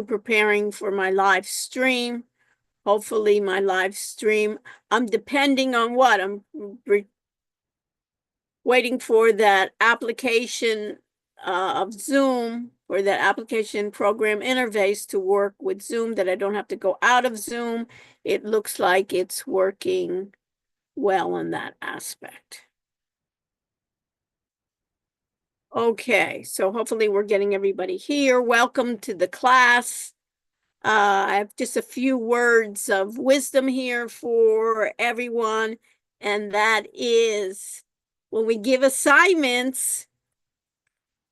preparing for my live stream. Hopefully my live stream, I'm depending on what? I'm waiting for that application of Zoom, or that application program interface to work with Zoom, that I don't have to go out of Zoom. It looks like it's working well in that aspect. Okay, so hopefully we're getting everybody here. Welcome to the class. I have just a few words of wisdom here for everyone, and that is, when we give assignments,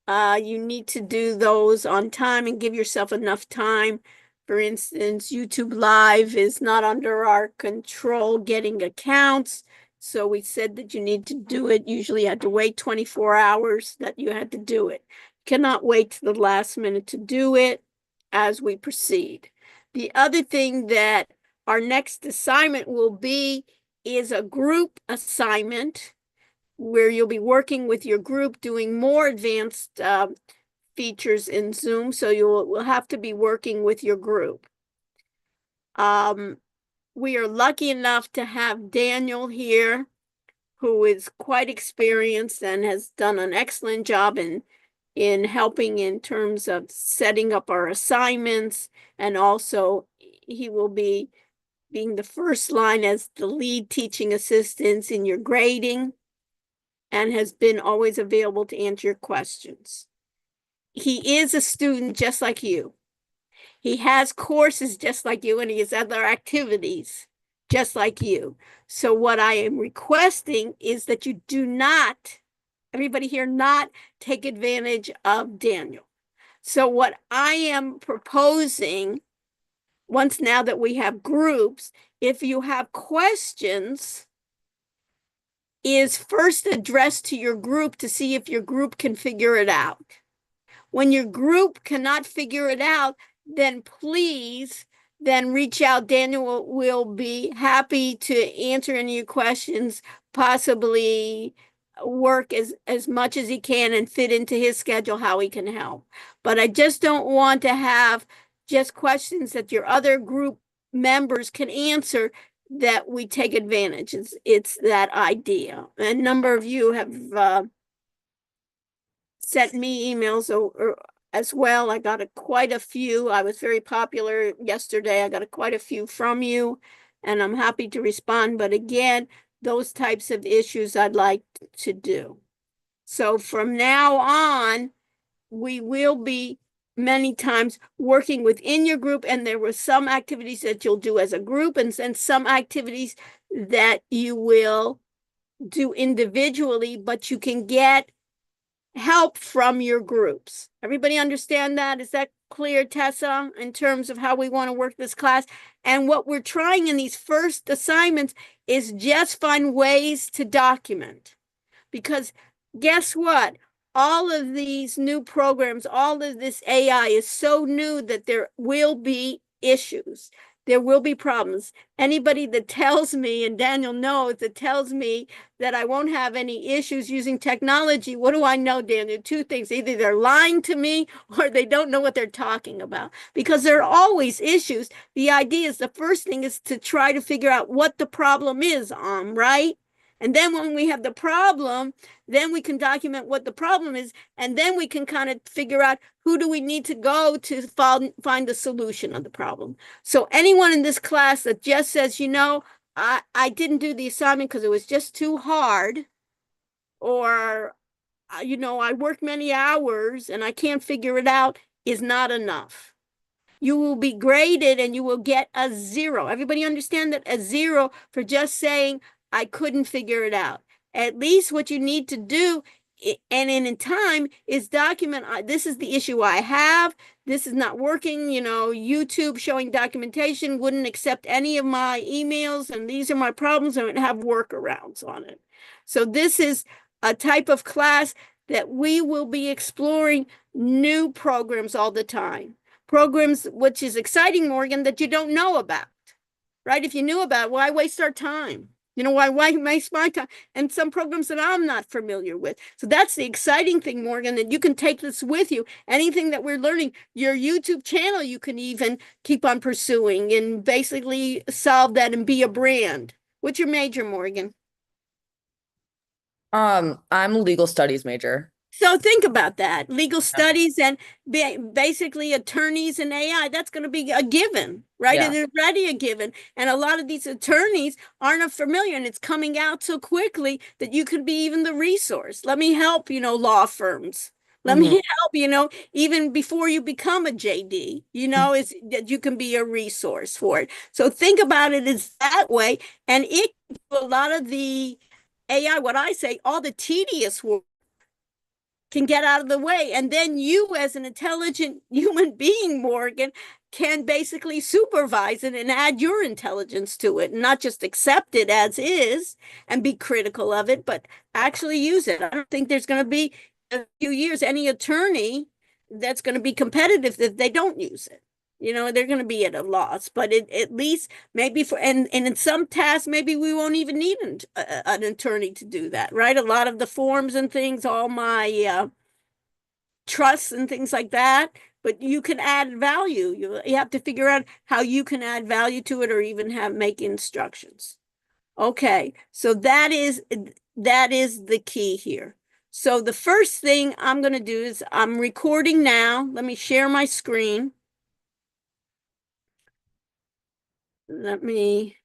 you need to do those on time and give yourself enough time. For instance, YouTube Live is not under our control getting accounts. So we said that you need to do it. Usually you had to wait 24 hours that you had to do it. You cannot wait to the last minute to do it as we proceed. The other thing that our next assignment will be is a group assignment, where you'll be working with your group doing more advanced features in Zoom. So will have to be working with your group. We are lucky enough to have Daniel here, who is quite experienced and has done an excellent job in helping in terms of setting up our assignments. And also he will be being the first line as the lead teaching assistant in your grading, and has been always available to answer your questions. He is a student just like you. He has courses just like you, and he has other activities just like you. So what I am requesting is that you do not, everybody here, not take advantage of Daniel. So what I am proposing, once now that we have groups, if you have questions, is first addressed to your group to see if your group can figure it out. When your group cannot figure it out, then please reach out. Daniel will be happy to answer any of your questions, possibly work as much as he can and fit into his schedule how he can help. But I just don't want to have just questions that your other group members can answer that we take advantage. It's that idea. A number of you have sent me emails as well. I got quite a few. I was very popular yesterday. I got quite a few from you, and I'm happy to respond. But again, those types of issues I'd like to do. So from now on, we will be many times working within your group, and there were some activities that you'll do as a group, and some activities that you will do individually, but you can get help from your groups. Everybody understand that? Is that clear, Tessa, in terms of how we want to work this class? And what we're trying in these first assignments is just find ways to document. Because guess what? All of these new programs, all of this AI is so new that there will be issues. There will be problems. Anybody that tells me, and Daniel knows, that tells me that I won't have any issues using technology, what do I know, Daniel? Two things. Either they're lying to me or they don't know what they're talking about, because there are always issues. The idea is, the first thing is to try to figure out what the problem is, right? And then when we have the problem, then we can document what the problem is, and then we can kind of figure out who do we need to go to find the solution of the problem. So anyone in this class that just says, I didn't do the assignment because it was just too hard, or, I worked many hours and I can't figure it out, is not enough. You will be graded and you will get a 0. Everybody understand that? A 0 for just saying, I couldn't figure it out. At least what you need to do, and in time, is document, this is the issue I have. This is not working. YouTube showing documentation wouldn't accept any of my emails, and these are my problems, and have workarounds on it. So this is a type of class that we will be exploring new programs all the time. Programs, which is exciting, Morgan, that you don't know about, right? If you knew about it, why waste our time? why waste my time and some programs that I'm not familiar with. So that's the exciting thing, Morgan, that you can take this with you. Anything that we're learning, your YouTube channel, you can even keep on pursuing and basically solve that and be a brand. What's your major, Morgan? I'm a legal studies major. So think about that. Legal Yeah. studies and basically attorneys and AI, that's going to be a given, right? Yeah. It is already a given. And a lot of these attorneys aren't familiar and it's coming out so quickly that you could be even the resource. Let me help, law firms. Let me Hmm. help, even before you become a JD, is that you can be a resource for it. So think about it as that way. And a lot of the AI, what I say, all the tedious work can get out of the way. And then you, as an intelligent human being, Morgan, can basically supervise it and add your intelligence to it, and not just accept it as is and be critical of it, but actually use it. I don't think there's going to be a few years any attorney that's going to be competitive if they don't use it. They're going to be at a loss, but at least maybe and in some tasks, maybe we won't even need an attorney to do that, right? A lot of the forms and things, all my trusts and things like that, but you can add value. You have to figure out how you can add value to it or even make instructions. Okay, so that is the key here. So the first thing I'm going to do is I'm recording now. Let me share my screen. Let me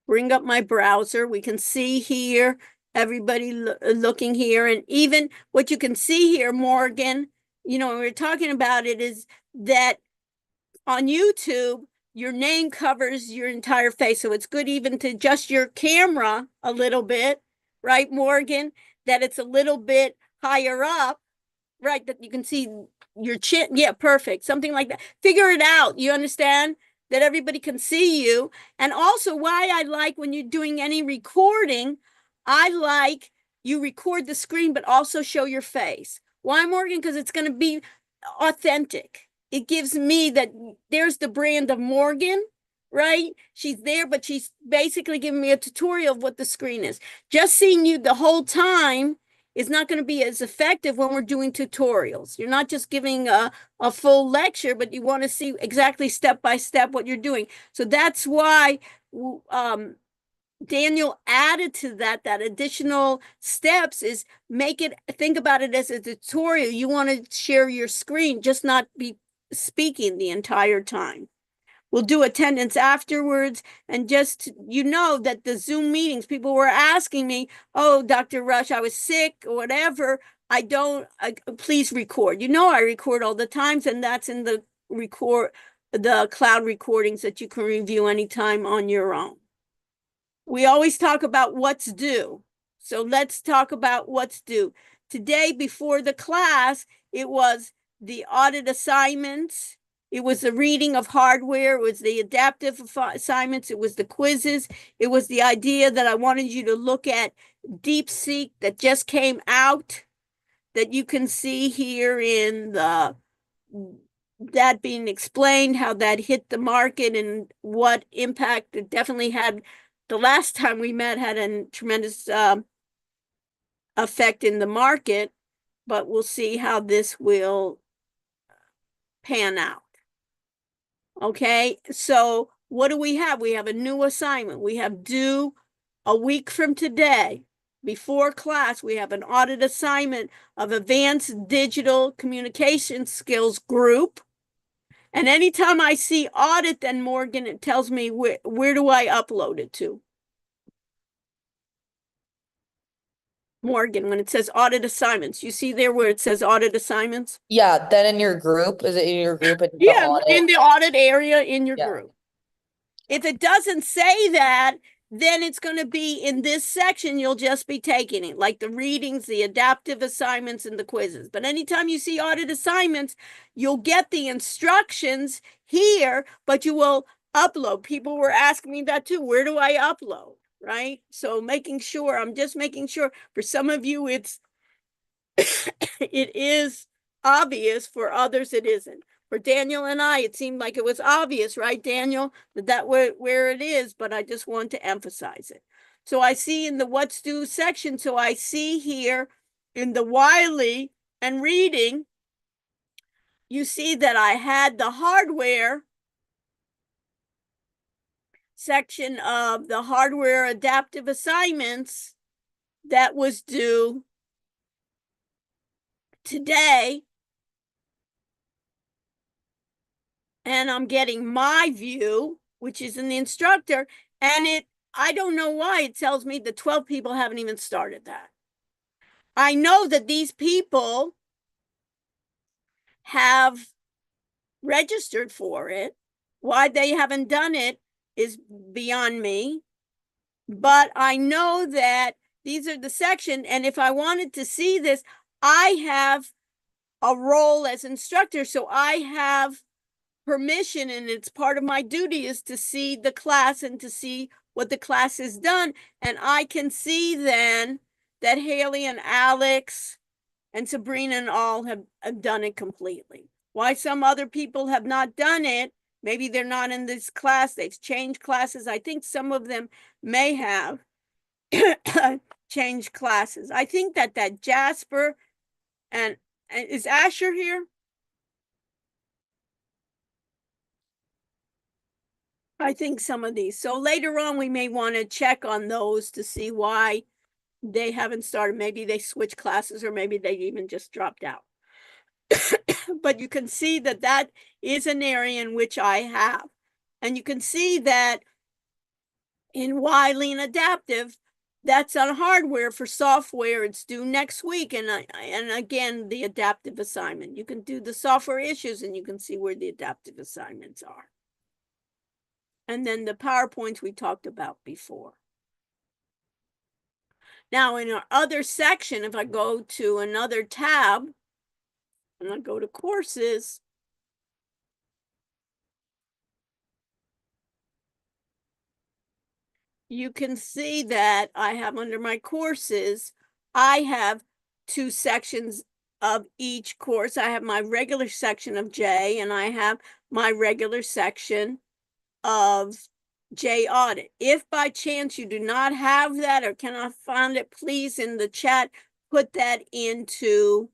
bring up my browser. We can see here everybody looking here, and even what you can see here, Morgan, when we're talking about it, is that on YouTube, your name covers your entire face. So it's good even to adjust your camera a little bit, right, Morgan? That it's a little bit higher up, right? That you can see your chin. Yeah, perfect. Something like that. Figure it out. You understand? That everybody can see you. And also, why I like when you're doing any recording, I like you record the screen, but also show your face. Why, Morgan? Because it's going to be authentic. It gives me that there's the brand of Morgan, right? She's there, but she's basically giving me a tutorial of what the screen is. Just seeing you the whole time is not going to be as effective when we're doing tutorials. You're not just giving a full lecture, but you want to see exactly step by step what you're doing. So that's why Daniel added to that additional steps is think about it as a tutorial. You want to share your screen, just not be speaking the entire time. We'll do attendance afterwards. And just, that the Zoom meetings, people were asking me, oh, Dr. Rush, I was sick or whatever. Please record. I record all the times, and that's in the cloud recordings that you can review anytime on your own. We always talk about what's due. So let's talk about what's due. Today, before the class, it was the audit assignments. It was the reading of hardware. It was the adaptive assignments. It was the quizzes. It was the idea that I wanted you to look at DeepSeek that just came out, that you can see here in that being explained, how that hit the market and what impact it definitely had. The last time we met had a tremendous effect in the market, but we'll see how this will pan out. Okay, so what do we have? We have a new assignment. We have due a week from today. Before class, we have an audit assignment of Advanced Digital Communication Skills Group. And anytime I see audit, then Morgan, it tells me where do I upload it to? Morgan, when it says audit assignments, you see there where it says audit assignments? Yeah, then in your group, is it in your group at the Yeah, audit? in the audit area in your Yeah. group. If it doesn't say that, then it's going to be in this section. You'll just be taking it, like the readings, the adaptive assignments, and the quizzes. But anytime you see audit assignments, you'll get the instructions here, but you will upload. People were asking me that too. Where do I upload? Right? So I'm just making sure for some of you, it is obvious. For others, it isn't. For Daniel and I, it seemed like it was obvious, right, Daniel, that where it is, but I just want to emphasize it. So I see in the what's due section, so I see here in the Wiley and reading, you see that I had the hardware section of the hardware adaptive assignments that was due today. And I'm getting my view, which is in the instructor, and I don't know why it tells me the 12 people haven't even started that. I know that these people have registered for it. Why they haven't done it is beyond me. But I know that these are the section, and if I wanted to see this, I have a role as instructor, so I have permission, and it's part of my duty is to see the class and to see what the class has done. And I can see then that Haley and Alex and Sabrina and all have done it completely. Why some other people have not done it, maybe they're not in this class, they've changed classes. I think some of them may have changed classes. I think that Jasper and is Asher here? I think some of these. So later on, we may want to check on those to see why they haven't started. Maybe they switched classes or maybe they even just dropped out. But you can see that that is an area in which I have. And you can see that in Wiley and Adaptive, that's on hardware. For software, it's due next week. And again, the adaptive assignment. You can do the software issues and you can see where the adaptive assignments are. And then the PowerPoints we talked about before. Now, in our other section, if I go to another tab, and I go to courses, you can see that I have under my courses, I have two sections of each course. I have my regular section of J, and I have my regular section of J audit. If by chance you do not have that or cannot find it, please in the chat, put that into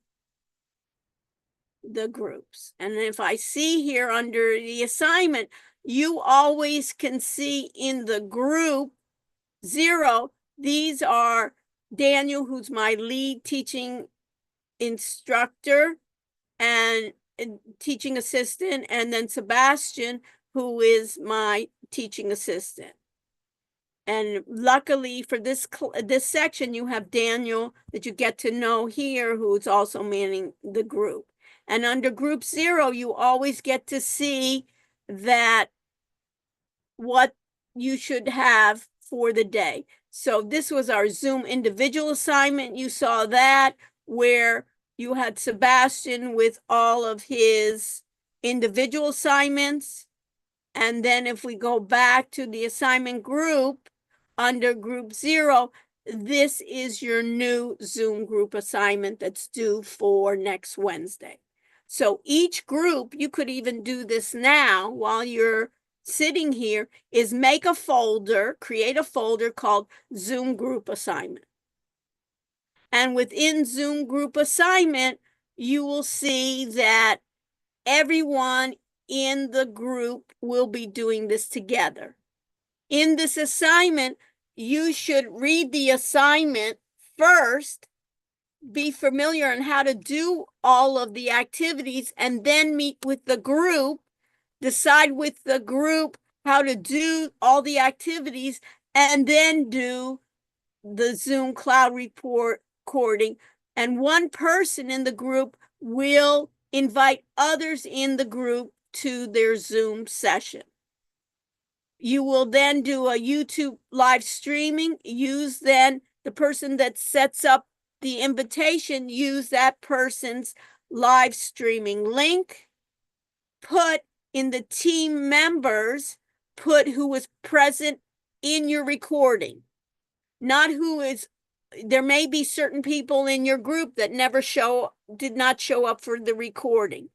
the groups. And if I see here under the assignment, you always can see in the group 0, these are Daniel, who's my lead teaching instructor and teaching assistant, and then Sebastian, who is my teaching assistant. And luckily for this section, you have Daniel that you get to know here, who's also manning the group. And under group 0, you always get to see that what you should have for the day. So this was our Zoom individual assignment. You saw that where you had Sebastian with all of his individual assignments. And then if we go back to the assignment group, under group 0, this is your new Zoom group assignment that's due for next Wednesday. So each group, you could even do this now while you're sitting here, is make a folder, create a folder called Zoom group assignment. And within Zoom group assignment, you will see that everyone in the group will be doing this together. In this assignment, you should read the assignment first, be familiar on how to do all of the activities, and then meet with the group, decide with the group how to do all the activities, and then do the Zoom cloud recording. And one person in the group will invite others in the group to their Zoom session. You will then do a YouTube live streaming. Use then the person that sets up the invitation, use that person's live streaming link. Put in the team members, put who was present in your recording. Not who is, there may be certain people in your group that did not show up for the recording.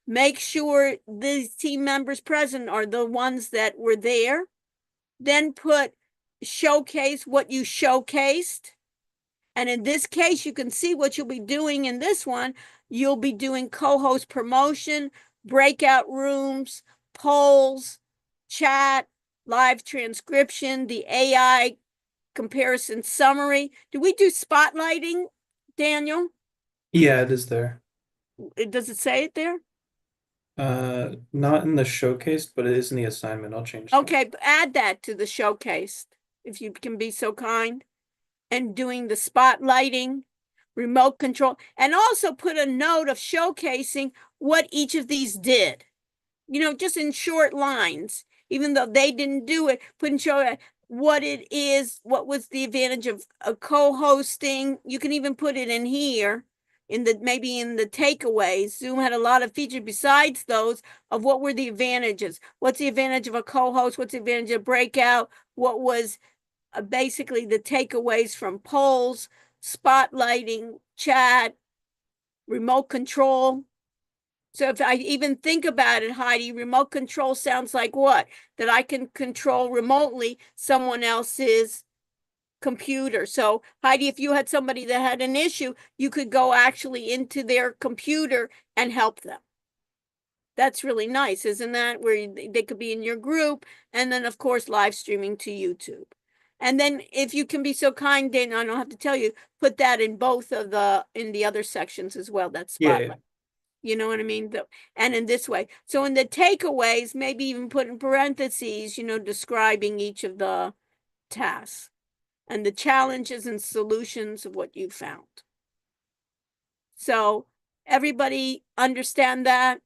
Make sure these team members present are the ones that were there. Then put showcase what you showcased. And in this case, you can see what you'll be doing in this one. You'll be doing co-host promotion, breakout rooms, polls, chat, live transcription, the AI comparison summary. Do we do spotlighting, Daniel? Yeah, it is there. Does it say it there? Not in the showcase, but it is in the assignment. I'll change that. Okay, add that to the showcase, if you can be so kind. And doing the spotlighting, remote control, and also put a note of showcasing what each of these did. Just in short lines, even though they didn't do it, put in show what it is, what was the advantage of co-hosting. You can even put it in here maybe in the takeaways. Zoom had a lot of features besides those of what were the advantages. What's the advantage of a co-host? What's the advantage of breakout? What was basically the takeaways from polls, spotlighting, chat, remote control. So if I even think about it, Heidi, remote control sounds like what? That I can control remotely someone else's computer. So Heidi, if you had somebody that had an issue, you could go actually into their computer and help them. That's really nice, isn't that? Where they could be in your group, and then of course live streaming to YouTube. And then if you can be so kind, Dana, I don't have to tell you, put that in both of in the other sections as well, that spotlight. Yeah. You know what I mean? And in this way. So in the takeaways, maybe even put in parentheses, describing each of the tasks and the challenges and solutions of what you found. So everybody understand that?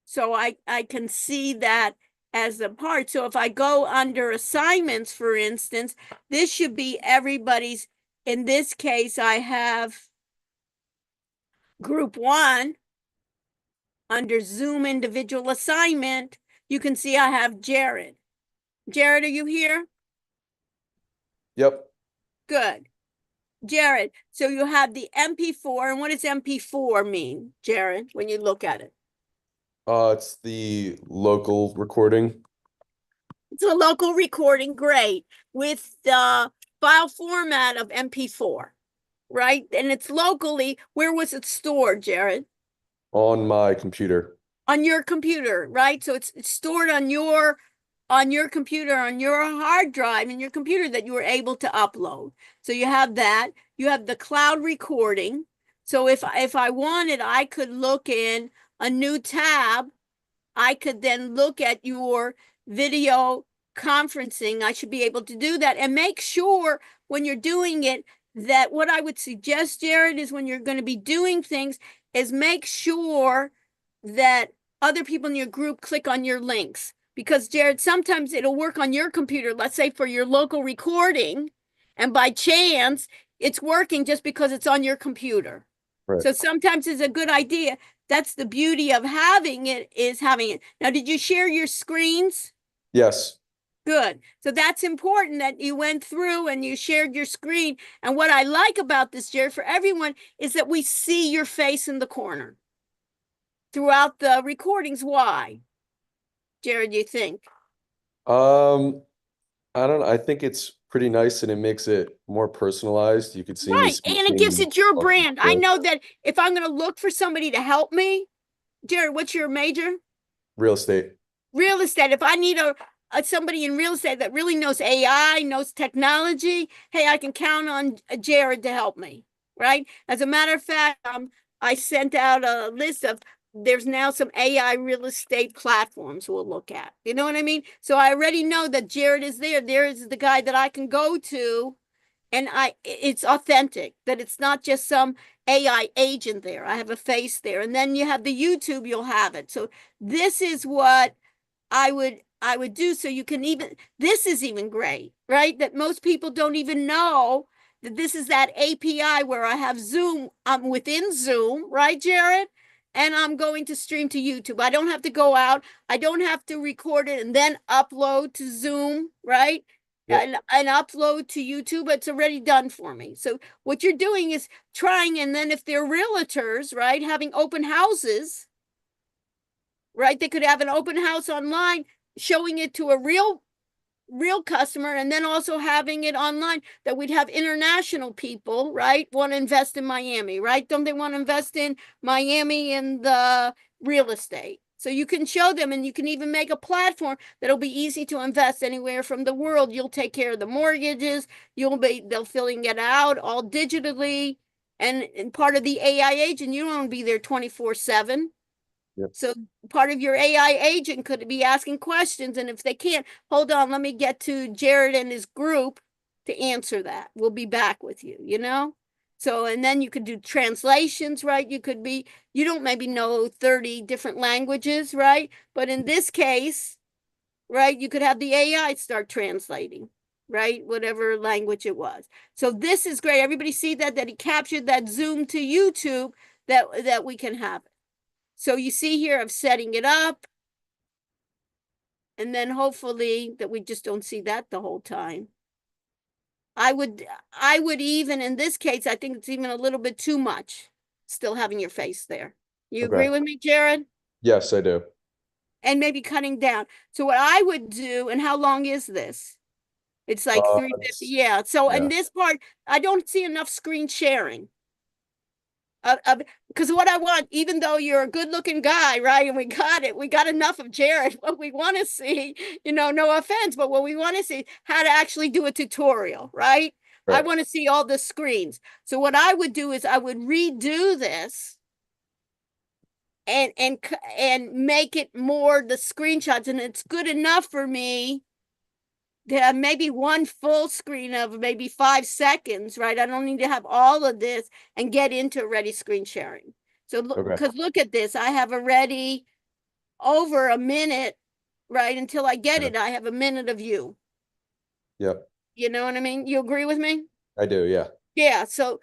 So I can see that as a part. So if I go under assignments, for instance, this should be everybody's. In this case, I have group 1 under Zoom individual assignment. You can see I have Jared. Jared, are you here? Yep. Good. Jared, so you have the MP4. And what does MP4 mean, Jared, when you look at it? It's the local recording. It's a local recording, great, with the file format of MP4, right? And it's locally. Where was it stored, Jared? On my computer. On your computer, right? So it's stored on your computer, on your hard drive in your computer that you were able to upload. So you have that. You have the cloud recording. So if I wanted, I could look in a new tab. I could then look at your video conferencing. I should be able to do that, and make sure when you're doing it that what I would suggest, Jared, is when you're going to be doing things is make sure that other people in your group click on your links. Because Jared, sometimes it'll work on your computer, let's say for your local recording, and by chance it's working just because it's on your computer. Right. So sometimes it's a good idea. That's the beauty of having it, is having it. Now, did you share your screens? Yes. Good. So that's important that you went through and you shared your screen. And what I like about this, Jared, for everyone, is that we see your face in the corner throughout the recordings. Why, Jared, you think? I don't know. I think it's pretty nice and it makes it more personalized. You could see me Right. And it gives it your brand. I know that if I'm going to look for somebody to help me, Jared, what's your major? Real estate. Real estate. If I need somebody in real estate that really knows AI, knows technology, hey, I can count on Jared to help me, right? As a matter of fact, I sent out a list of, there's now some AI real estate platforms we'll look at. You know what I mean? So I already know that Jared is there. There is the guy that I can go to, and it's authentic, that it's not just some AI agent there. I have a face there. And then you have the YouTube, you'll have it. So this is what I would do. So you can even, this is even great, right? That most people don't even know that this is that API where I have Zoom. I'm within Zoom, right, Jared? And I'm going to stream to YouTube. I don't have to go out. I don't have to record it and then upload to Zoom, right? Yep. And upload to YouTube. It's already done for me. So what you're doing is trying, and then if they're realtors, right, having open houses, right? They could have an open house online, showing it to a real real customer, and then also having it online, that we'd have international people, right, want to invest in Miami, right? Don't they want to invest in Miami in the real estate? So you can show them, and you can even make a platform that'll be easy to invest anywhere from the world. You'll take care of the mortgages. They'll filling it out all digitally, and part of the AI agent, you don't want to be there 24/7. Yep. So part of your AI agent could be asking questions, and if they can't, hold on, let me get to Jared and his group to answer that. We'll be back with you, you know? So, and then you could do translations, right? You don't maybe know 30 different languages, right? But in this case, right, you could have the AI start translating, right? Whatever language it was. So this is great. Everybody see that he captured that Zoom to YouTube, that we can have it. So you see here of setting it up. And then hopefully that we just don't see that the whole time. I would even, in this case, I think it's even a little bit too much, still having your face there. You agree Okay. with me, Jared? Yes, I do. And maybe cutting down. So what I would do, and how long is this? It's like 350. Yeah. So in this part, I don't see enough screen sharing. Because what I want, even though you're a good looking guy, right? And we got enough of Jared. What we want to see, no offense, but what we want to see is how to actually do a tutorial, right? I want to see all the screens. So what I would do is I would redo this and make it more the screenshots, and it's good enough for me to have maybe one full screen of maybe 5 seconds, right? I don't need to have all of this and get into already screen sharing. So because look at this, I have already over a minute, right? Until I get it, I have a minute of you. Yep. You know what I mean? You agree with me? I do, yeah. Yeah. So,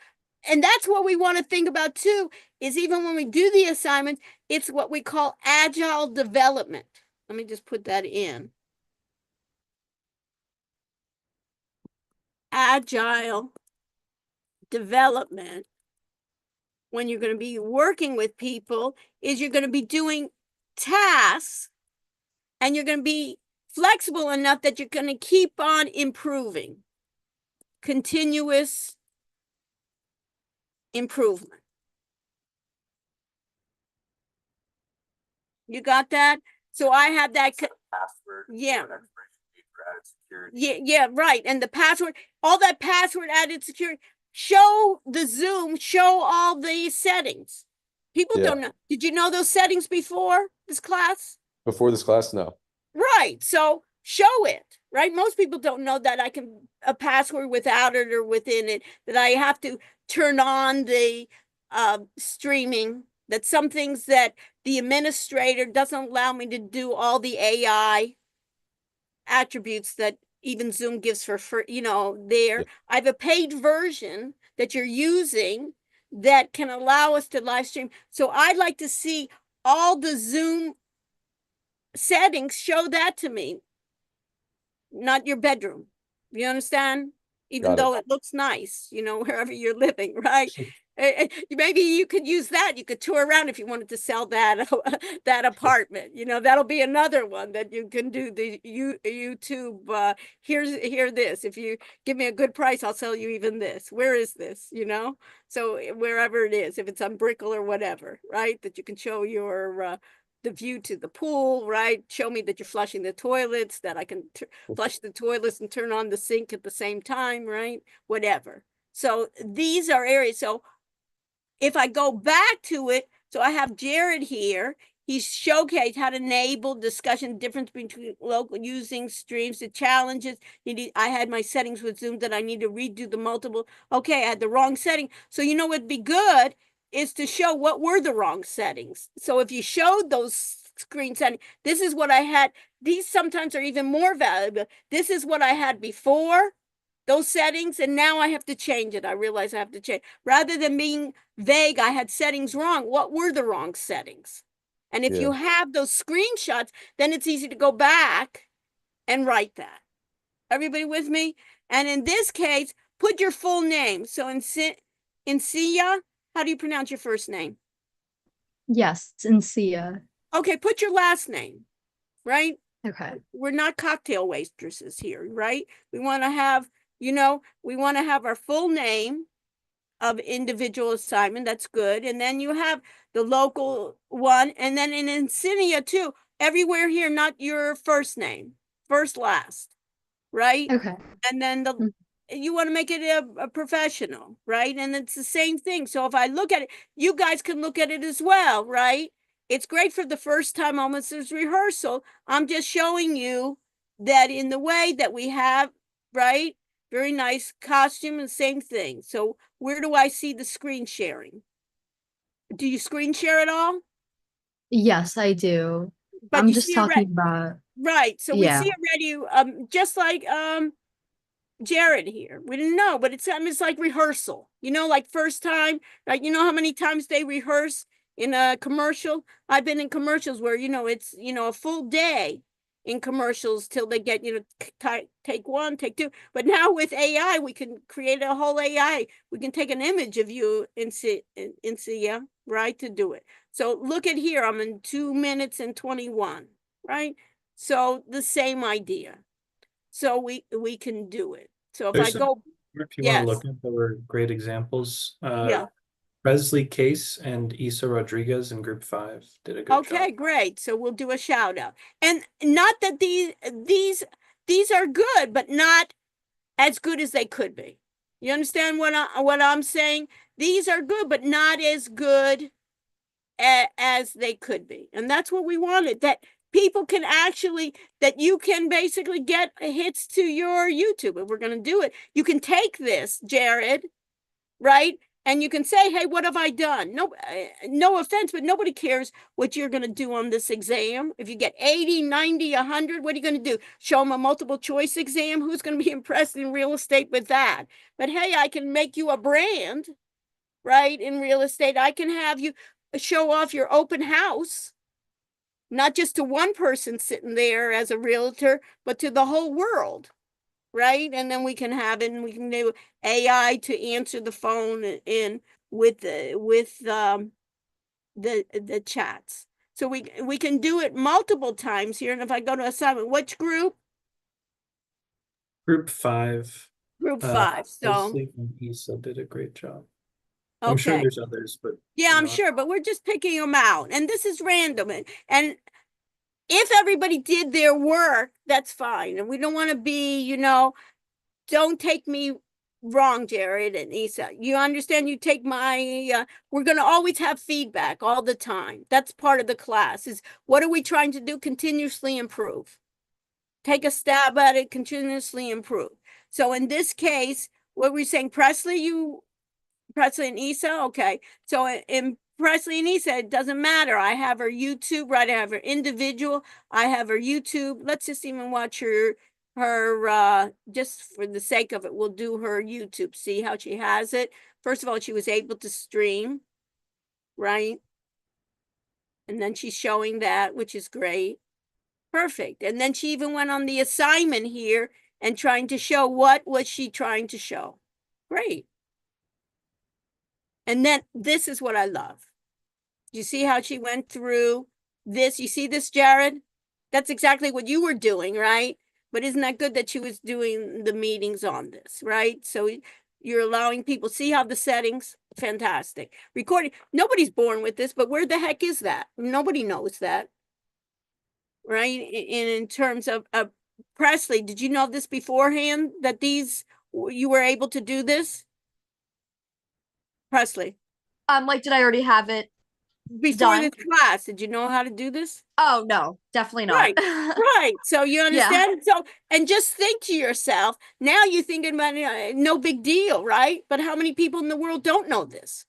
and that's what we want to think about too, is even when we do the assignments, it's what we call agile development. Let me just put that in. Agile development, when you're going to be working with people, is you're going to be doing tasks, and you're going to be flexible enough that you're going to keep on improving. Continuous improvement. You got that? So I have that. Password. Yeah. Yeah, right. And the password, all that password added security. Show the Zoom, show all the settings. People don't know. Did you know those settings before this class? Before this class, no. Right. So show it, right? Most people don't know that I can a password without it or within it, that I have to turn on the streaming, that some things that the administrator doesn't allow me to do all the AI attributes that even Zoom gives for there. Yeah. I have a paid version that you're using that can allow us to live stream. So I'd like to see all the Zoom settings. Show that to me, not your bedroom. You understand? Even though it looks nice, wherever you're living, right? Maybe you could use that. You could tour around if you wanted to sell that apartment. That'll be another one that you can do the YouTube. Hear this. If you give me a good price, I'll sell you even this. Where is this? So wherever it is, if it's on Brickle or whatever, right? That you can show your the view to the pool, right? Show me that you're flushing the toilets, that I can flush the toilets and turn on the sink at the same time, right? Whatever. So these are areas. So if I go back to it, so I have Jared here. He's showcased how to enable discussion, difference between local using streams, the challenges. I had my settings with Zoom that I need to redo the multiple. Okay, I had the wrong setting. So what'd be good is to show what were the wrong settings. So if you showed those screen settings, this is what I had. These sometimes are even more valuable. This is what I had before, those settings, and now I have to change it. I realize I have to change. Rather than being vague, I had settings wrong. What were the wrong settings? And if you have those screenshots, then it's easy to go back and write that. Everybody with me? And in this case, put your full name. So Incia, how do you pronounce your first name? Yes, Incia. Okay, put your last name, right? Okay. We're not cocktail waitresses here, right? We want to have, we want to have our full name of individual assignment. That's good. And then you have the local one. And then in Insignia too, everywhere here, not your first name, first, last, right? Okay. And then Mm. you want to make it a professional, right? And it's the same thing. So if I look at it, you guys can look at it as well, right? It's great for the first time, almost as rehearsal. I'm just showing you that in the way that we have, right? Very nice costume and same thing. So where do I see the screen sharing? Do you screen share at all? Yes, I do. But I'm you just see already, talking about, right? So we yeah. see already, just like Jared here. We didn't know, but it's like rehearsal. Like first time, like how many times they rehearse in a commercial? I've been in commercials where it's a full day in commercials till they get take one, take two. But now with AI, we can create a whole AI. We can take an image of you and see yeah, right, to do it. So look at here. I'm in 2 minutes and 21, right? So the same idea. So we can do it. So if I There's go, if you want to yes, look at, there were great examples. yeah, Presley Case and Isa Rodriguez in group 5 did a good job. okay, great. So we'll do a shout out. And not that these are good, but not as good as they could be. You understand what I'm saying? These are good, but not as good as they could be. And that's what we wanted, that people can actually, that you can basically get hits to your YouTube. If we're going to do it, you can take this, Jared, right? And you can say, hey, what have I done? No offense, but nobody cares what you're going to do on this exam. If you get 80, 90, 100, what are you going to do? Show them a multiple choice exam? Who's going to be impressed in real estate with that? But hey, I can make you a brand, right? In real estate, I can have you show off your open house, not just to one person sitting there as a realtor, but to the whole world, right? And then we can have it, and we can do AI to answer the phone in with the chats. So we can do it multiple times here. And if I go to assignment, which group? Group 5. Group 5. So Presley and Isa did a great job. I'm sure okay. there's others, but Yeah, I'm sure, but we're just picking them out. And this is random. And if everybody did their work, that's fine. And we don't want to be, don't take me wrong, Jared and Isa. You understand? You take my, we're going to always have feedback all the time. That's part of the class is what are we trying to do? Continuously improve. Take a stab at it, continuously improve. So in this case, what we're saying, Presley and Isa, okay. So in Presley and Isa, it doesn't matter. I have her YouTube, right? I have her individual. I have her YouTube. Let's just even watch her just for the sake of it, we'll do her YouTube, see how she has it. First of all, she was able to stream, right? And then she's showing that, which is great. Perfect. And then she even went on the assignment here and trying to show what was she trying to show. Great. And then this is what I love. You see how she went through this? You see this, Jared? That's exactly what you were doing, right? But isn't that good that she was doing the meetings on this, right? So you're allowing people, see how the settings, fantastic. Recording, nobody's born with this, but where the heck is that? Nobody knows that, right? In terms of Presley, did you know this beforehand, that you were able to do this? Presley, Like, did I already have it before done? this class, did you know how to do this? Oh, no, definitely not. Right, right. So you understand? So, and just think to yourself, now you're thinking about no big deal, right? But how many people in the world don't know this?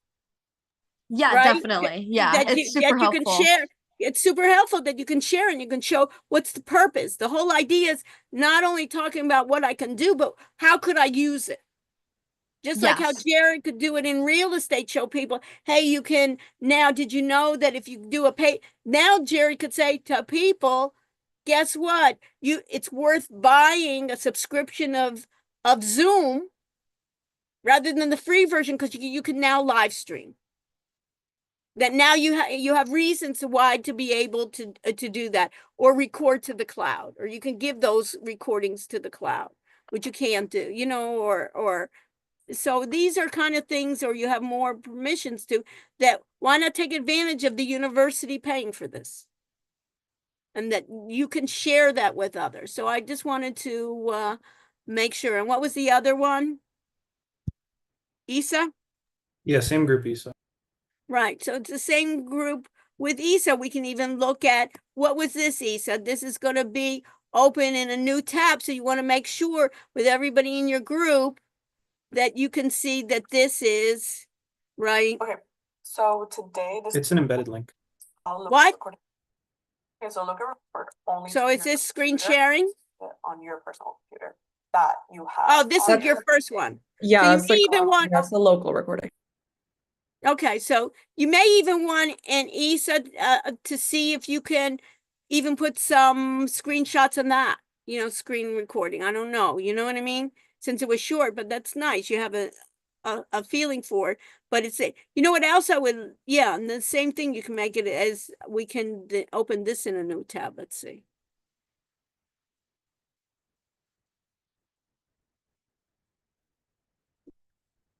Yeah, Right? definitely. Yeah, it's super that you can helpful. share. It's super helpful that you can share and you can show what's the purpose. The whole idea is not only talking about what I can do, but how could I use it? Just like how Yes. Jared could do it in real estate, show people, hey, you can now, did you know that if you do now Jared could say to people, guess what? It's worth buying a subscription of Zoom rather than the free version because you can now live stream. That now you have reasons why to be able to do that, or record to the cloud, or you can give those recordings to the cloud, which you can't do, you know, or so these are kind of things, or you have more permissions to that. Why not take advantage of the university paying for this? And that you can share that with others. So I just wanted to make sure. And what was the other one? ESA? Yeah, same group, Isa. Right. So it's the same group with ESA. We can even look at what was this, ESA? This is going to be open in a new tab. So you want to make sure with everybody in your group that you can see that this is right. Okay. So today this It's an embedded link. What? Okay, so look at record only. So is this screen sharing? On your personal computer that you have. Oh, this on is your first one. Yeah, you it's may like, even want, that's the local recording. okay, so you may even want an ESA to see if you can even put some screenshots on that, you know, screen recording. I don't know, you know what I mean? Since it was short, but that's nice. You have a feeling for it. But it's a, you know what else I would, yeah, and the same thing, you can make it as we can open this in a new tab. Let's see.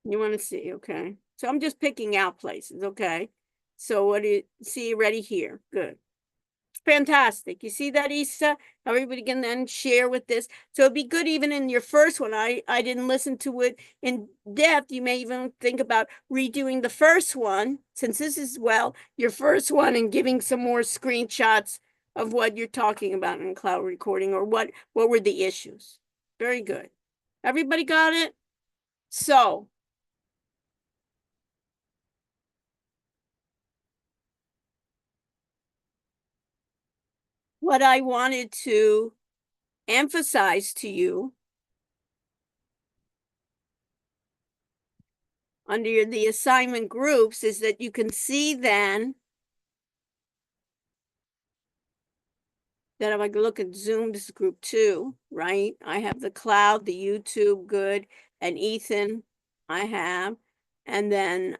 You want to see, okay. So I'm just picking out places, okay. So what do you see already here? Good. Fantastic. You see that, Issa? Everybody can then share with this. So it'd be good even in your first one. I didn't listen to it in depth. You may even think about redoing the first one, since this is, well, your first one, and giving some more screenshots of what you're talking about in cloud recording, or what were the issues. Very good. Everybody got it? So what I wanted to emphasize to you under the assignment groups is that you can see then that if I look at Zoom, this is group 2, right? I have the cloud, the YouTube, good, and Ethan I have, and then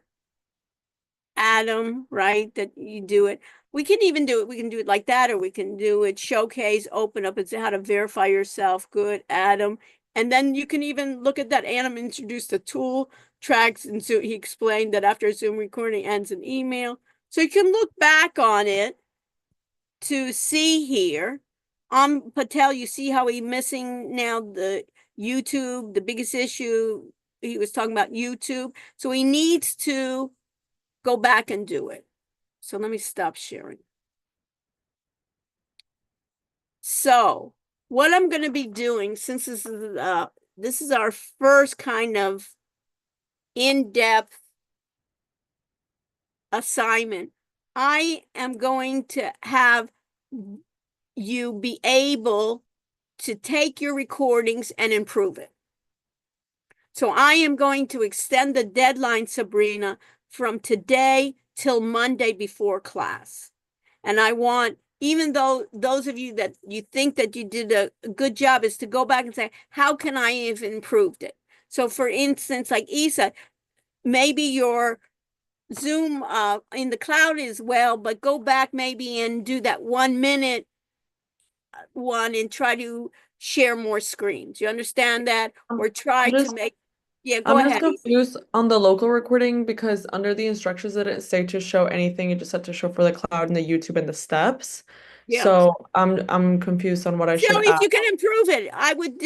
Adam, right, that you do it. We can even do it, we can do it like that, or we can do it showcase, open up, and say how to verify yourself, good, Adam. And then you can even look at that. Adam introduced the tool tracks, and so he explained that after Zoom recording ends an email. So you can look back on it to see here. Patel, you see how he's missing now the YouTube, the biggest issue, he was talking about YouTube. So he needs to go back and do it. So let me stop sharing. So what I'm going to be doing, since this is our first kind of in-depth assignment, I am going to have you be able to take your recordings and improve it. So I am going to extend the deadline, Sabrina, from today till Monday before class. And I want, even though those of you that you think that you did a good job, is to go back and say, how can I have improved it? So for instance, like Isa, maybe your Zoom in the cloud is well, but go back maybe and do that 1 minute one and try to share more screens. You understand that? Or try to make, yeah, go I'm ahead. just confused on the local recording because under the instructions it didn't say to show anything. It just said to show for the cloud and the YouTube and the steps. Yeah. So I'm confused on what I So should if add. you can improve it, I would.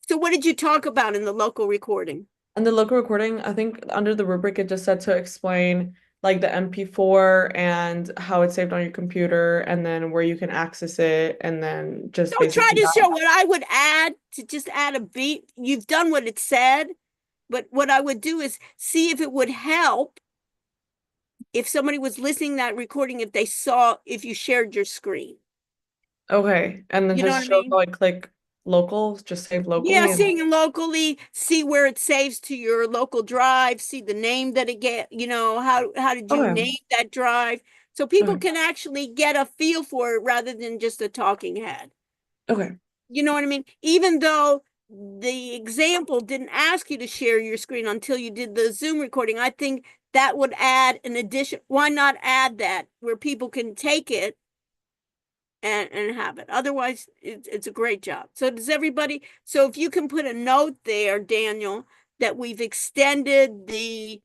So what did you talk about in the local recording? And the local recording, I think under the rubric it just said to explain like the MP4 and how it's saved on your computer and then where you can access it and then just So try basically to show what I would add, to just add a beat. You've done what it said, but what I would do is see if it would help if somebody was listening to that recording, if they saw, if you shared your screen. Okay, and then You know just what I show mean? like click local, just save locally. Yeah, and- seeing locally, see where it saves to your local drive, see the name that it get, you know, how did you Okay. name that drive? So people Okay. can actually get a feel for it rather than just a talking head. Okay. You know what I mean? Even though the example didn't ask you to share your screen until you did the Zoom recording, I think that would add an addition. Why not add that where people can take it and have it? Otherwise, it's a great job. So does everybody, so if you can put a note there, Daniel, that we've extended the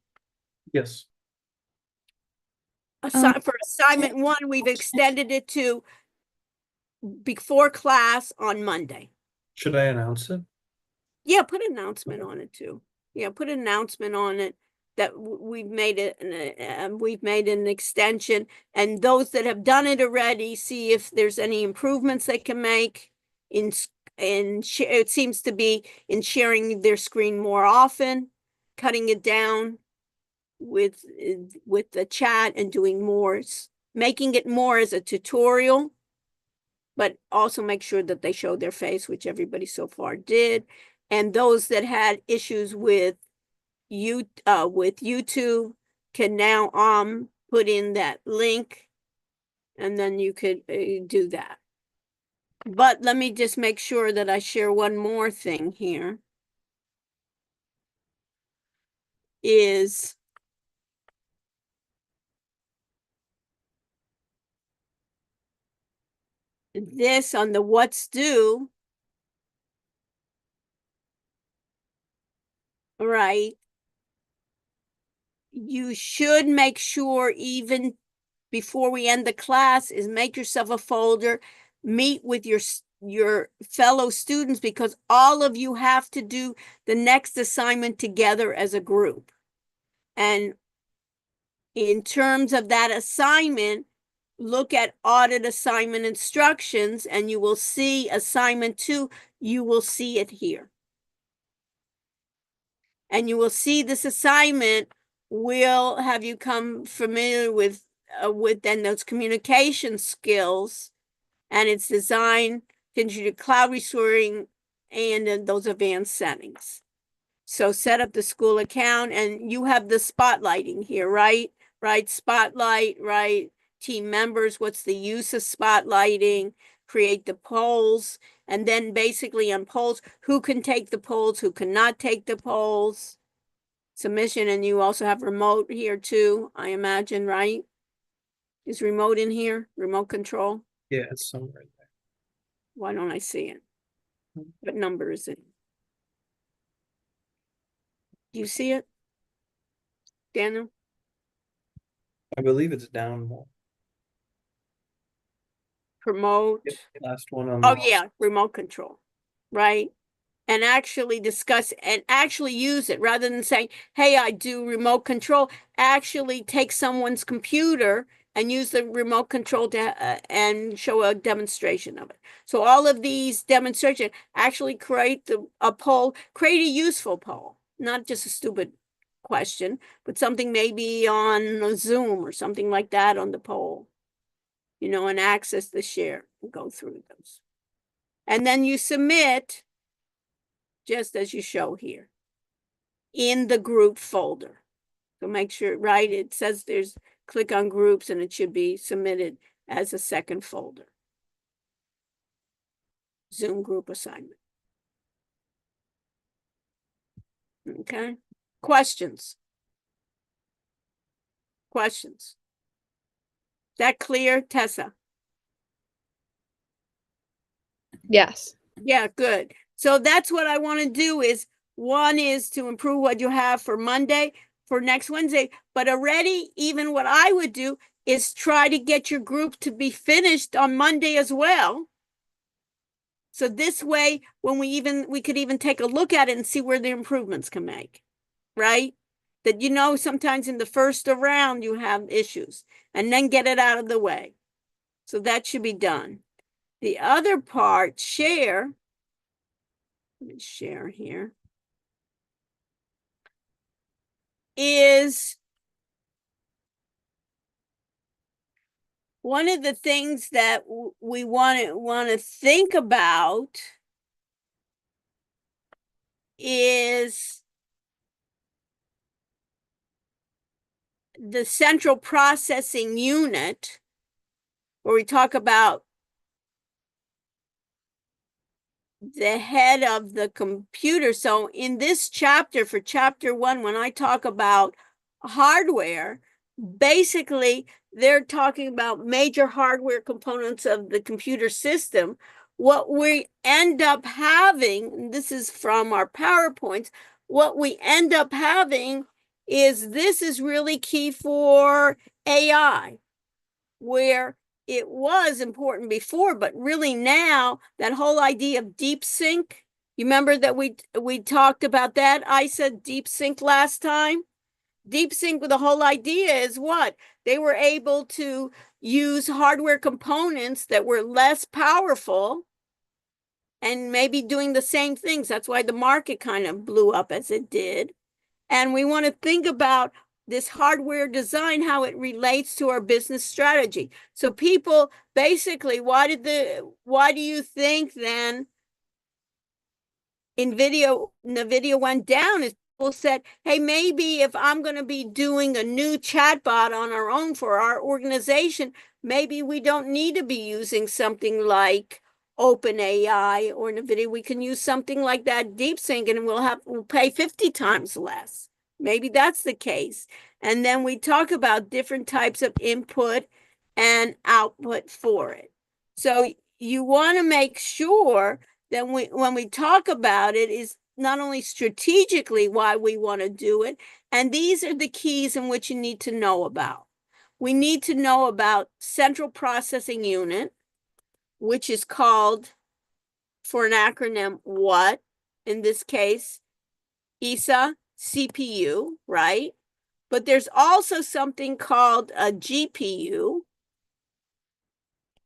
Yes. for assignment 1, we've extended it to before class on Monday. Should I announce it? Yeah, put an announcement on it too. Yeah, put an announcement on it that we've made it, we've made an extension, and those that have done it already, see if there's any improvements they can make in it seems to be in sharing their screen more often, cutting it down with the chat and doing more, making it more as a tutorial, but also make sure that they show their face, which everybody so far did. And those that had issues with YouTube can now put in that link, and then you could do that. But let me just make sure that I share one more thing here. Is this on the what's due, right? You should make sure, even before we end the class, is make yourself a folder, meet with your fellow students, because all of you have to do the next assignment together as a group. And in terms of that assignment, look at audit assignment instructions, and you will see assignment 2, you will see it here. And you will see this assignment will have you come familiar with then those communication skills, and it's designed to introduce cloud restoring and those advanced settings. So set up the school account, and you have the spotlighting here, right? Right, spotlight, right? Team members, what's the use of spotlighting? Create the polls, and then basically on polls, who can take the polls, who cannot take the polls. Submission, and you also have remote here too, I imagine, right? Is remote in here? Remote control? Yeah, it's somewhere in there. Why don't I see it? What number is it? Do you see it, Daniel? I believe it's down more. Promote. Yep, last one on Oh the yeah, remote control, right? And actually discuss and actually use it, rather than saying, hey, I do remote control. Actually take someone's computer and use the remote control to and show a demonstration of it. So all of these demonstrations, actually create a poll, create a useful poll, not just a stupid question, but something maybe on a Zoom or something like that on the poll, you know, and access the share and go through those. And then you submit, just as you show here, in the group folder. So make sure, right, it says there's, click on groups, and it should be submitted as a second folder. Zoom group assignment. Okay. Questions? Questions? Is that clear, Tessa? Yes. Yeah, good. So that's what I want to do is, one is to improve what you have for Monday, for next Wednesday, but already even what I would do is try to get your group to be finished on Monday as well. So this way, when we could even take a look at it and see where the improvements can make, right? That, you know, sometimes in the first round you have issues, and then get it out of the way. So that should be done. The other part, share. Let me share here. Is one of the things that we want to think about is the central processing unit, where we talk about the head of the computer. So in this chapter, for chapter 1, when I talk about hardware, basically they're talking about major hardware components of the computer system. What we end up having, this is from our PowerPoints, what we end up having is this is really key for AI, where it was important before, but really now that whole idea of deep sync, you remember that we talked about that? I said deep sync last time. Deep sync with the whole idea is what? They were able to use hardware components that were less powerful and maybe doing the same things. That's why the market kind of blew up as it did. And we want to think about this hardware design, how it relates to our business strategy. So people basically, why do you think then NVIDIA went down is people said, hey, maybe if I'm going to be doing a new chatbot on our own for our organization, maybe we don't need to be using something like OpenAI or NVIDIA. We can use something like that DeepSync and we'll pay 50 times less. Maybe that's the case. And then we talk about different types of input and output for it. So you want to make sure that when we talk about it is not only strategically why we want to do it, and these are the keys in which you need to know about. We need to know about central processing unit, which is called, for an acronym, what? In this case, ESA, CPU, right? But there's also something called a GPU,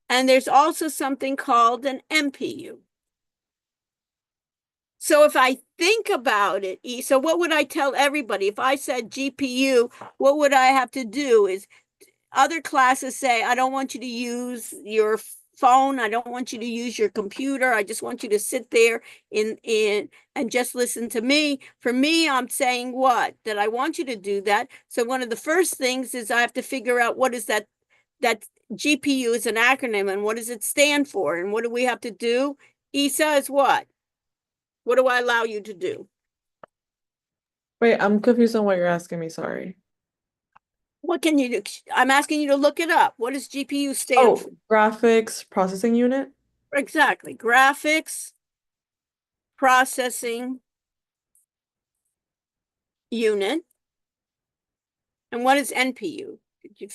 and there's also something called an MPU. So if I think about it, so what would I tell everybody? If I said GPU, what would I have to do? Is other classes say, I don't want you to use your phone. I don't want you to use your computer. I just want you to sit there and just listen to me. For me, I'm saying what? That I want you to do that. So one of the first things is I have to figure out what is that GPU is an acronym and what does it stand for? And what do we have to do? ESA is what? What do I allow you to do? Wait, I'm confused on what you're asking me, sorry. What can you do? I'm asking you to look it up. What does GPU stand for? Graphics processing unit? Exactly. Graphics processing unit. And what is NPU? Did you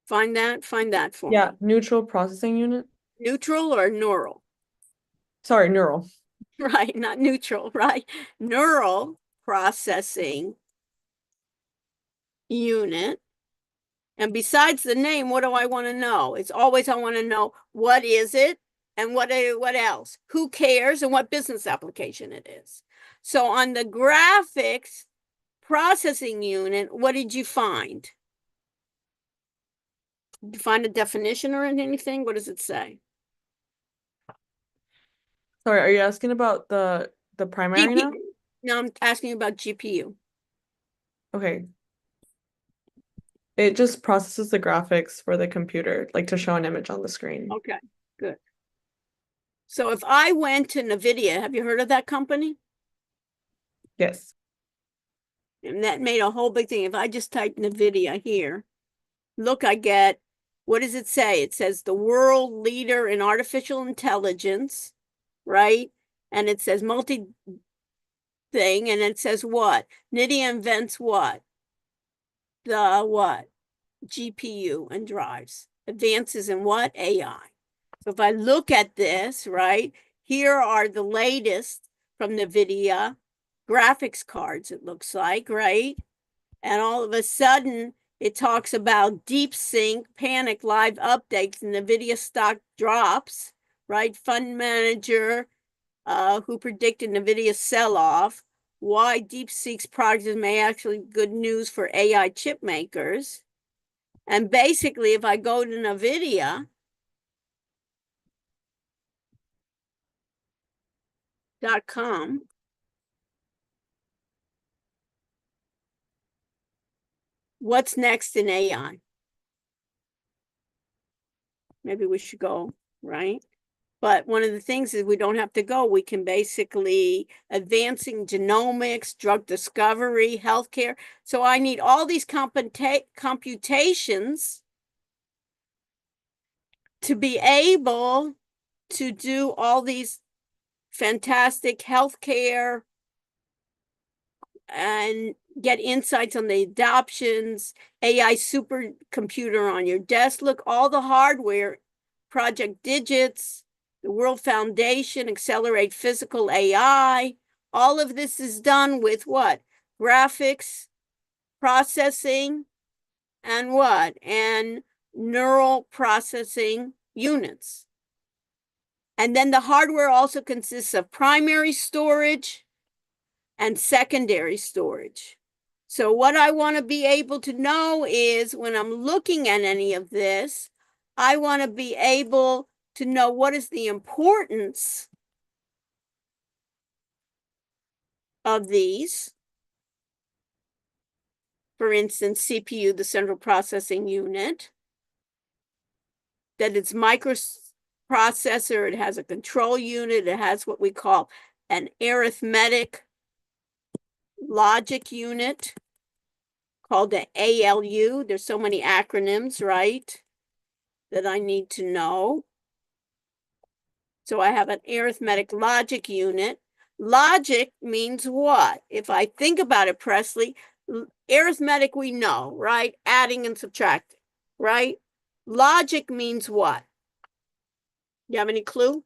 find that? Find that for Yeah, me. neutral processing unit. Neutral or neural? Sorry, neural. Right, not neutral, right? Neural processing unit. And besides the name, what do I want to know? It's always I want to know what is it and what else? Who cares and what business application it is. So on the graphics processing unit, what did you find? Did you find a definition or anything? What does it say? Sorry, are you asking about the primary now? No, I'm asking about GPU. Okay. It just processes the graphics for the computer, like to show an image on the screen. Okay, good. So if I went to NVIDIA, have you heard of that company? Yes. And that made a whole big thing. If I just type NVIDIA here, look, I get, what does it say? It says the world leader in artificial intelligence, right? And it says multi thing, and it says what? NVIDIA invents what? The what? GPU and drives. Advances in what? AI. So if I look at this, right, here are the latest from NVIDIA graphics cards, it looks like, right? And all of a sudden, it talks about deep sync, panic, live updates, and NVIDIA stock drops, right? Fund manager who predicted NVIDIA sell-off, why DeepSeek's project may actually be good news for AI chip makers. And basically, if I go to NVIDIA.com, what's next in AI? Maybe we should go, right? But one of the things is we don't have to go. We can basically advancing genomics, drug discovery, healthcare. So I need all these computations to be able to do all these fantastic healthcare and get insights on the adoptions, AI supercomputer on your desk. Look, all the hardware, Project Digits, the World Foundation, Accelerate Physical AI. All of this is done with what? Graphics, processing, and what? And neural processing units. And then the hardware also consists of primary storage and secondary storage. So what I want to be able to know is when I'm looking at any of this, I want to be able to know what is the importance of these. For instance, CPU, the central processing unit, that it's microprocessor, it has a control unit, it has what we call an arithmetic logic unit called the ALU. There's so many acronyms, right, that I need to know. So I have an arithmetic logic unit. Logic means what? If I think about it, Presley, arithmetic we know, right? Adding and subtracting, right? Logic means what? You have any clue?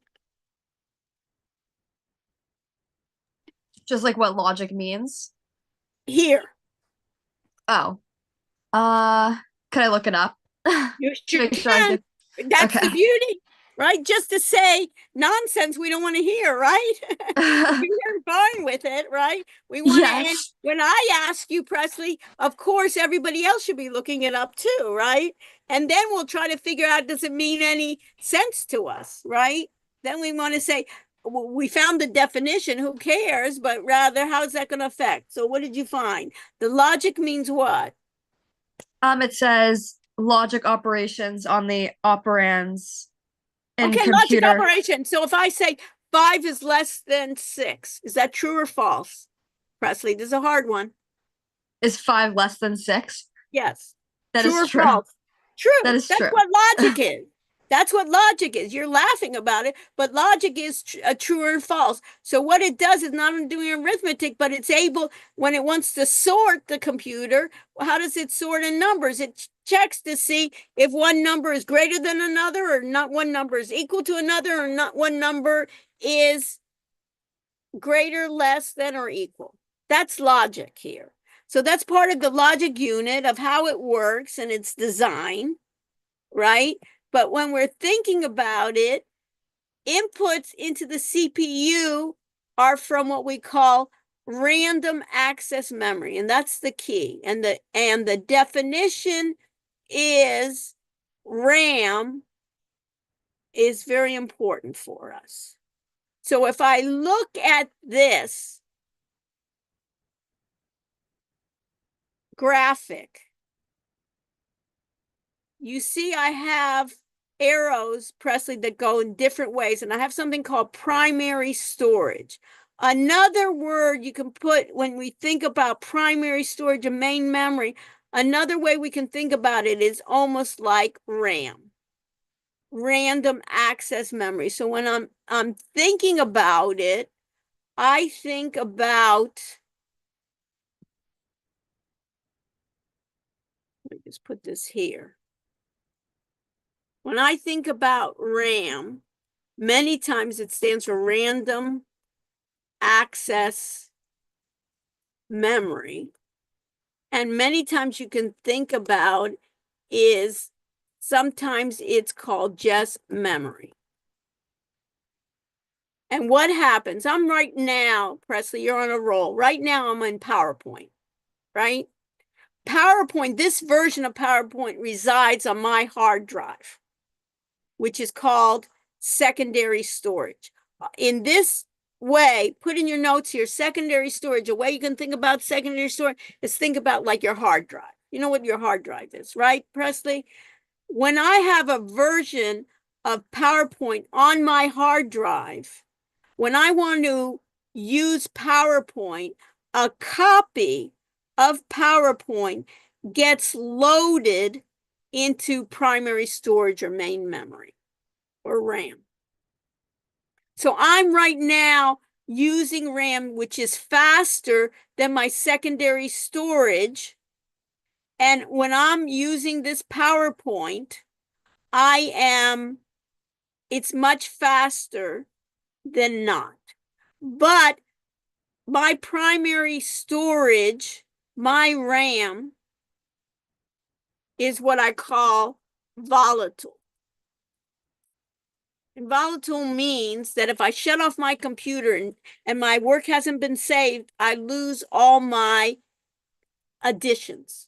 Just like what logic means. Here. Oh. Could I look it up? You sure Make sure I can. get That's the okay. beauty, right? Just to say nonsense we don't want to hear, right? We're fine with it, right? We want to, Yes. when I ask you, Presley, of course, everybody else should be looking it up too, right? And then we'll try to figure out, does it mean any sense to us, right? Then we want to say, we found the definition, who cares? But rather, how's that going to affect? So what did you find? The logic means what? It says logic operations on the operands in Okay, logic computer operation. So if I say 5 is less than 6, is that true or false? Presley, this is a hard one. is 5 less than 6. Yes. That True is or true. false? True. That is That's true. what logic is. That's what logic is. You're laughing about it, but logic is a true or false. So what it does is not doing arithmetic, but it's able, when it wants to sort the computer, how does it sort in numbers? It checks to see if one number is greater than another, or not one number is equal to another, or not one number is greater, less than, or equal. That's logic here. So that's part of the logic unit of how it works and its design, right? But when we're thinking about it, inputs into the CPU are from what we call random access memory, and that's the key. And the definition is RAM is very important for us. So if I look at this graphic, you see I have arrows, Presley, that go in different ways, and I have something called primary storage. Another word you can put when we think about primary storage and main memory, another way we can think about it is almost like RAM, random access memory. So when I'm thinking about it, I think about, let me just put this here. When I think about RAM, many times it stands for random access memory. And many times you can think about is sometimes it's called just memory. And what happens? I'm right now, Presley, you're on a roll. Right now I'm in PowerPoint, right? PowerPoint, this version of PowerPoint resides on my hard drive, which is called secondary storage. In this way, put in your notes here, secondary storage, a way you can think about secondary storage is think about like your hard drive. You know what your hard drive is, right, Presley? When I have a version of PowerPoint on my hard drive, when I want to use PowerPoint, a copy of PowerPoint gets loaded into primary storage or main memory or RAM. So I'm right now using RAM, which is faster than my secondary storage. And when I'm using this PowerPoint, it's much faster than not. But my primary storage, my RAM, is what I call volatile. And volatile means that if I shut off my computer and my work hasn't been saved, I lose all my additions.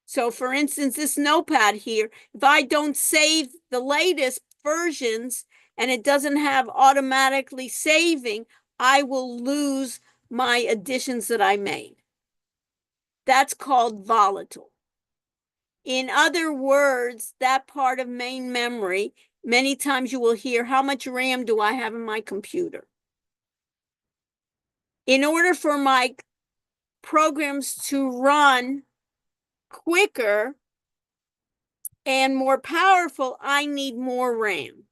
So for instance, this notepad here, if I don't save the latest versions and it doesn't have automatically saving, I will lose my additions that I made. That's called volatile. In other words, that part of main memory, many times you will hear, how much RAM do I have in my computer? In order for my programs to run quicker and more powerful, I need more RAM.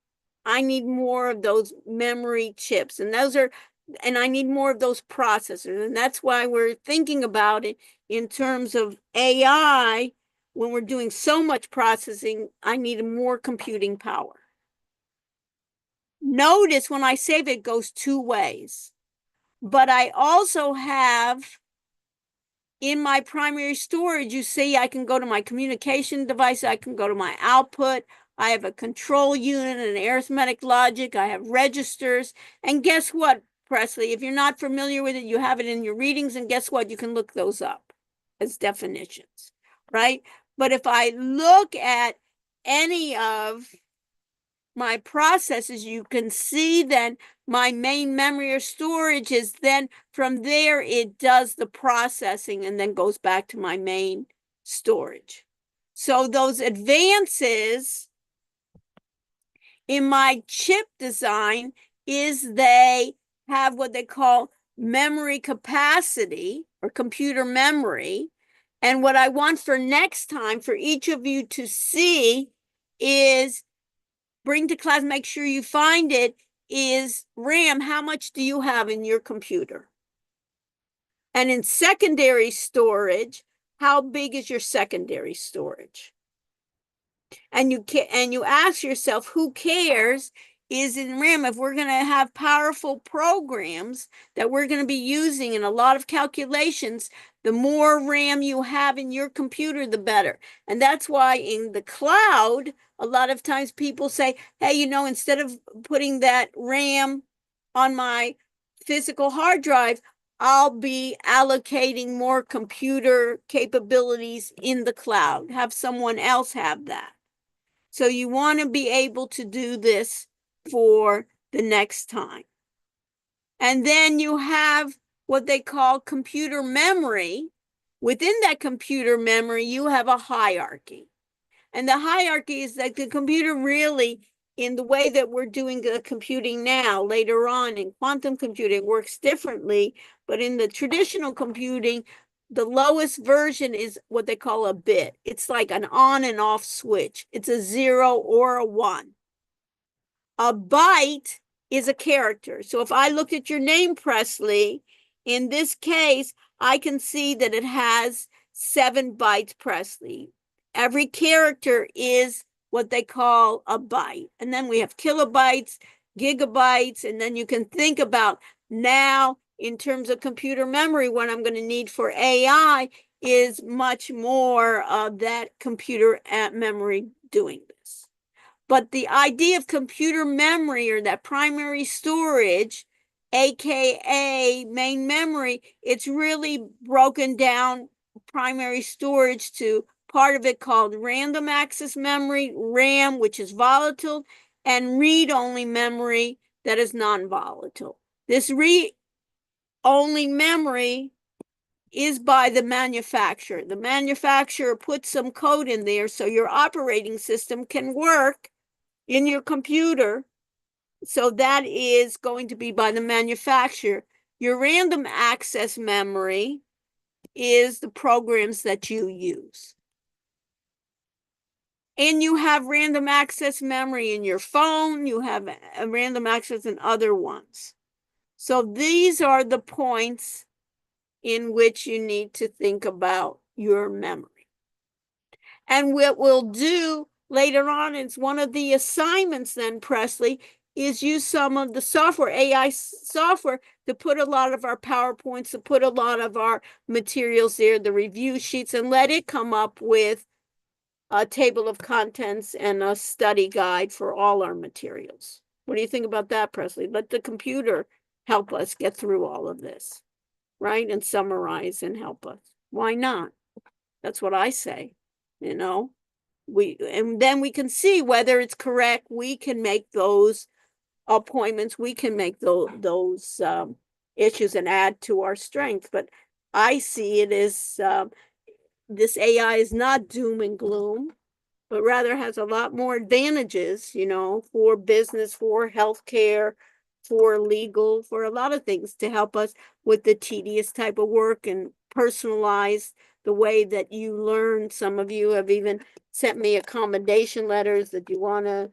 I need more of those memory chips, and I need more of those processors. And that's why we're thinking about it in terms of AI. When we're doing so much processing, I need more computing power. Notice when I save it goes two ways, but I also have in my primary storage, you see, I can go to my communication device, I can go to my output, I have a control unit and arithmetic logic, I have registers, and guess what, Presley? If you're not familiar with it, you have it in your readings, and guess what? You can look those up as definitions, right? But if I look at any of my processes, you can see then my main memory or storage is then from there, it does the processing and then goes back to my main storage. So those advances in my chip design is they have what they call memory capacity or computer memory. And what I want for next time for each of you to see is bring to class, make sure you find it, is RAM. How much do you have in your computer? And in secondary storage, how big is your secondary storage? And you ask yourself, who cares is in RAM? If we're going to have powerful programs that we're going to be using in a lot of calculations, the more RAM you have in your computer, the better. And that's why in the cloud, a lot of times people say, hey, instead of putting that RAM on my physical hard drive, I'll be allocating more computer capabilities in the cloud. Have someone else have that. So you want to be able to do this for the next time. And then you have what they call computer memory. Within that computer memory, you have a hierarchy. And the hierarchy is that the computer really, in the way that we're doing the computing now, later on in quantum computing, works differently. But in the traditional computing, the lowest version is what they call a bit. It's like an on and off switch. It's a 0 or a 1. A byte is a character. So if I looked at your name, Presley, in this case, I can see that it has 7 bytes, Presley. Every character is what they call a byte. And then we have kilobytes, gigabytes, and then you can think about now in terms of computer memory, what I'm going to need for AI is much more of that computer memory doing this. But the idea of computer memory or that primary storage, AKA main memory, it's really broken down primary storage to part of it called random access memory, RAM, which is volatile, and read-only memory that is non-volatile. This read-only memory is by the manufacturer. The manufacturer puts some code in there so your operating system can work in your computer. So that is going to be by the manufacturer. Your random access memory is the programs that you use. And you have random access memory in your phone. You have a random access in other ones. So these are the points in which you need to think about your memory. And what we'll do later on is one of the assignments then, Presley, is use some of the software, AI software, to put a lot of our PowerPoints, to put a lot of our materials there, the review sheets, and let it come up with a table of contents and a study guide for all our materials. What do you think about that, Presley? Let the computer help us get through all of this, right? And summarize and help us. Why not? That's what I say, you know? And then we can see whether it's correct. We can make those appointments. We can make those issues and add to our strength. But I see it as this AI is not doom and gloom, but rather has a lot more advantages, you know, for business, for healthcare, for legal, for a lot of things to help us with the tedious type of work and personalize the way that you learn. Some of you have even sent me accommodation letters that you want to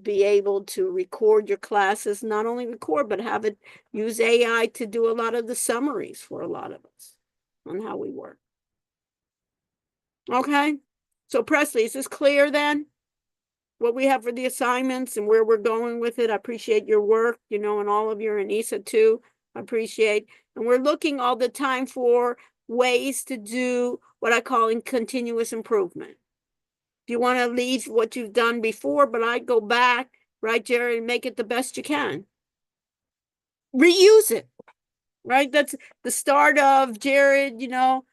be able to record your classes, not only record, but have it use AI to do a lot of the summaries for a lot of us on how we work. Okay, so Presley, is this clear then? What we have for the assignments and where we're going with it? I appreciate your work, you know, and all of your, and Isa too, I appreciate. And we're looking all the time for ways to do what I call in continuous improvement. If you want to leave what you've done before, but I go back, right, Jared, and make it the best you can. Reuse it, right? That's the start of Jared, you know,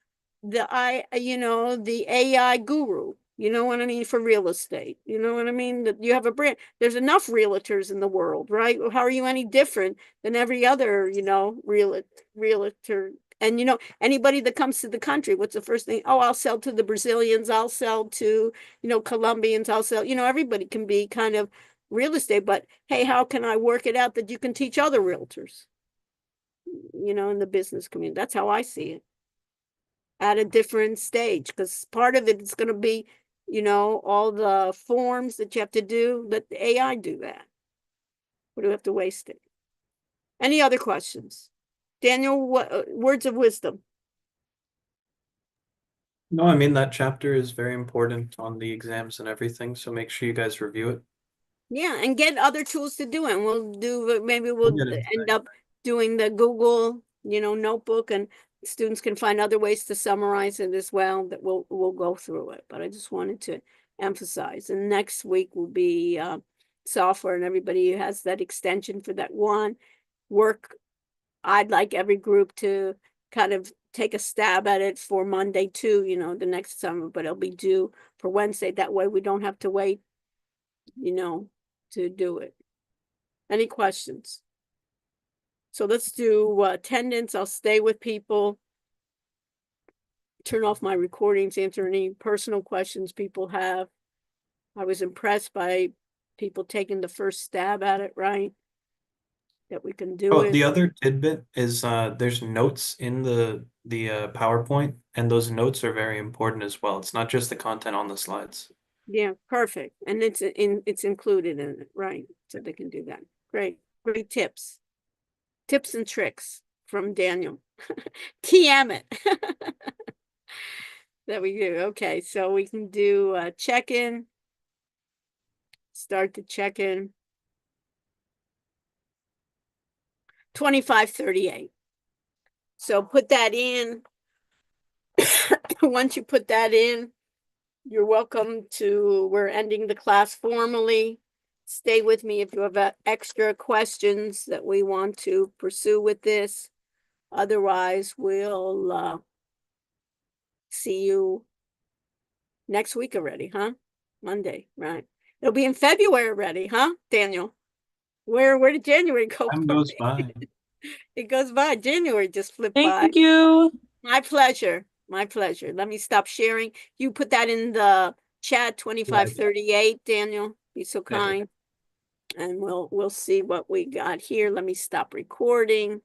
the AI guru, you know what I mean, for real estate. You know what I mean? That you have a brand. There's enough realtors in the world, right? How are you any different than every other, you know, realtor? And you know, anybody that comes to the country, what's the first thing? Oh, I'll sell to the Brazilians, I'll sell to, you know, Colombians, I'll sell, you know, everybody can be kind of real estate, but hey, how can I work it out that you can teach other realtors, you know, in the business community? That's how I see it. At a different stage, because part of it is going to be, you know, all the forms that you have to do. Let the AI do that. We don't have to waste it. Any other questions? Daniel, what words of wisdom? No, I mean, that chapter is very important on the exams and everything, so make sure you guys review it. Yeah, and get other tools to do it. And we'll do, maybe we'll We'll get it end up doing the Google, you know, notebook, and students can find other ways to summarize it as well, that we'll go through it. But I just wanted to emphasize. And next week will be software, and everybody who has that extension for that one work. I'd like every group to kind of take a stab at it for Monday too, you know, the next summer, but it'll be due for Wednesday. That way we don't have to wait, you know, to do it. Any questions? So let's do attendance. I'll stay with people. Turn off my recordings, answer any personal questions people have. I was impressed by people taking the first stab at it, right? That we can do Oh, it. the other tidbit is there's notes in the PowerPoint, and those notes are very important as well. It's not just the content on the slides. Yeah, perfect. And it's included in it, right? So they can do that. Great tips. Tips and tricks from Daniel. TM it. That we do. Okay, so we can do a check-in. Start the check-in. 2538. So put that in. Once you put that in, you're welcome to, we're ending the class formally. Stay with me if you have extra questions that we want to pursue with this. Otherwise, we'll see you next week already, huh? Monday, right? It'll be in February already, huh, Daniel? Where did January go Time by? goes by. It goes by. January just flipped by. Thank you. My pleasure. My pleasure. Let me stop sharing. You put that in the chat 2538, Daniel. Be so Yeah. kind. And we'll see what we got here. Let me stop recording.